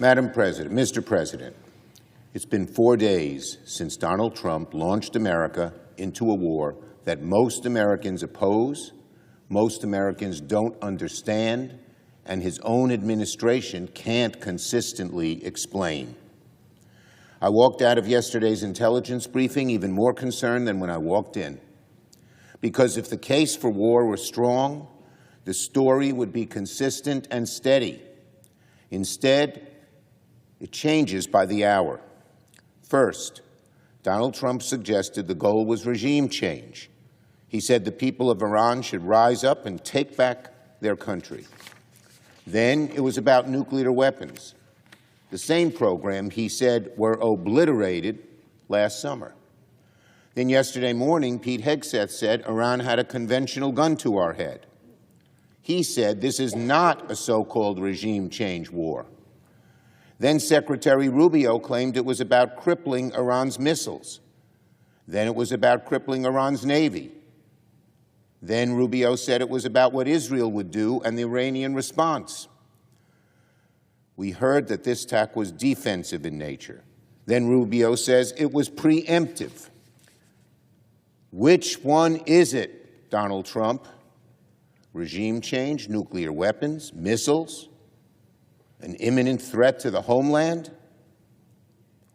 Madam President, Mr. President, it's been 4 days since Donald Trump launched America into a war that most Americans oppose, most Americans don't understand, and his own administration can't consistently explain. I walked out of yesterday's intelligence briefing even more concerned than when I walked in. Because if the case for war were strong, the story would be consistent and steady. Instead, it changes by the hour. First, Donald Trump suggested the goal was regime change. He said the people of Iran should rise up and take back their country. Then it was about nuclear weapons, the same program he said were obliterated last summer. Then yesterday morning, Pete Hegseth said Iran had a conventional gun to our head. He said this is not a so-called regime change war. Then Secretary Rubio claimed it was about crippling Iran's missiles. Then it was about crippling Iran's navy. Then Rubio said it was about what Israel would do and the Iranian response. We heard that this attack was defensive in nature. Then Rubio says it was preemptive. Which one is it, Donald Trump? Regime change, nuclear weapons, missiles, an imminent threat to the homeland,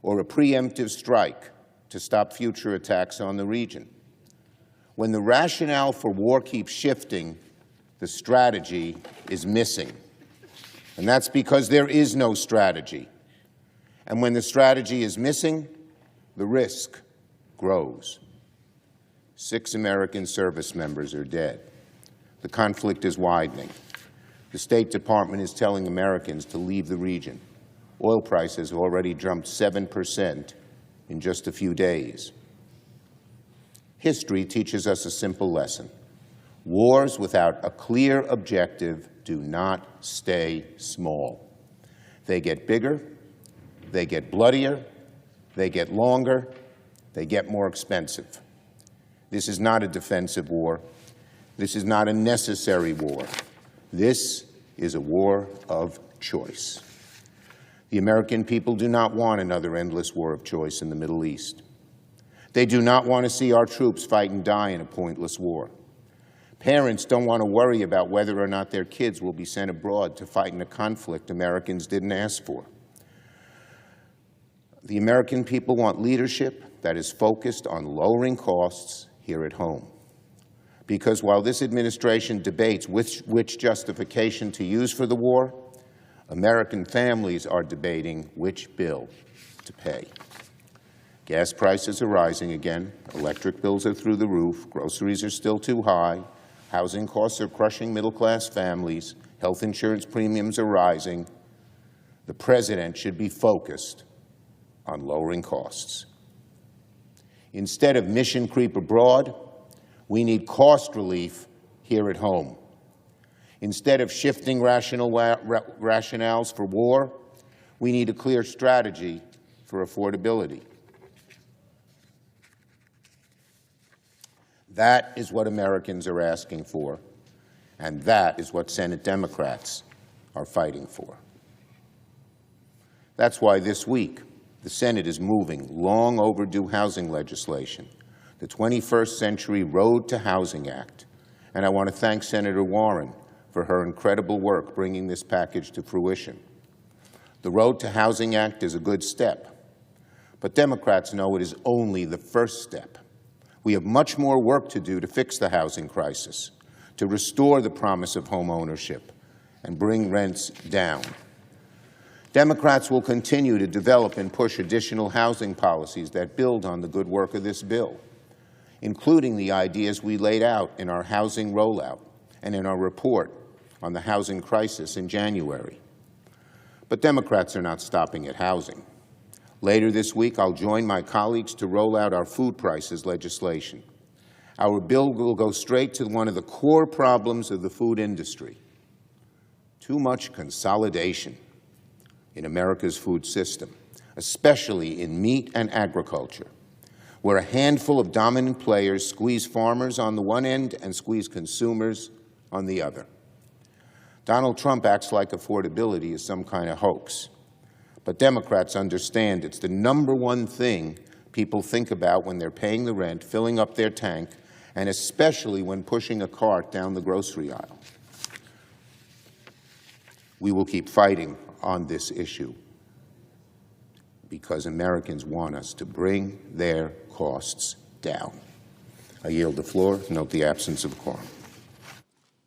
or a preemptive strike to stop future attacks on the region? When the rationale for war keeps shifting, the strategy is missing. And that's because there is no strategy. And when the strategy is missing, the risk grows. 6 American service members are dead. The conflict is widening. The State Department is telling Americans to leave the region. Oil prices have already jumped 7% in just a few days. History teaches us a simple lesson. Wars without a clear objective do not stay small. They get bigger, they get bloodier, they get longer, they get more expensive. This is not a defensive war. This is not a necessary war. This is a war of choice. The American people do not want another endless war of choice in the Middle East. They do not want to see our troops fight and die in a pointless war. Parents don't want to worry about whether or not their kids will be sent abroad to fight in a conflict Americans didn't ask for. The American people want leadership that is focused on lowering costs here at home. Because while this administration debates which justification to use for the war, American families are debating which bill to pay. Gas prices are rising again, electric bills are through the roof, groceries are still too high, housing costs are crushing middle-class families, health insurance premiums are rising. The president should be focused on lowering costs. Instead of mission creep abroad, we need cost relief here at home. Instead of shifting rationales for war, we need a clear strategy for affordability. That is what Americans are asking for, and that is what Senate Democrats are fighting for. That's why this week, the Senate is moving long overdue housing legislation, the 21st Century Road to Housing Act. And I want to thank Senator Warren for her incredible work bringing this package to fruition. The Road to Housing Act is a good step, but Democrats know it is only the first step. We have much more work to do to fix the housing crisis, to restore the promise of home ownership, and bring rents down. Democrats will continue to develop and push additional housing policies that build on the good work of this bill, including the ideas we laid out in our housing rollout and in our report on the housing crisis in January. But Democrats are not stopping at housing. Later this week, I'll join my colleagues to roll out our food prices legislation. Our bill will go straight to one of the core problems of the food industry: too much consolidation in America's food system, especially in meat and agriculture, where a handful of dominant players squeeze farmers on the one end and squeeze consumers on the other. Donald Trump acts like affordability is some kind of hoax. But Democrats understand it's the #1 thing people think about when they're paying the rent, filling up their tank, and especially when pushing a cart down the grocery aisle. We will keep fighting on this issue because Americans want us to bring their costs down. I yield the floor. Note the absence of quorum.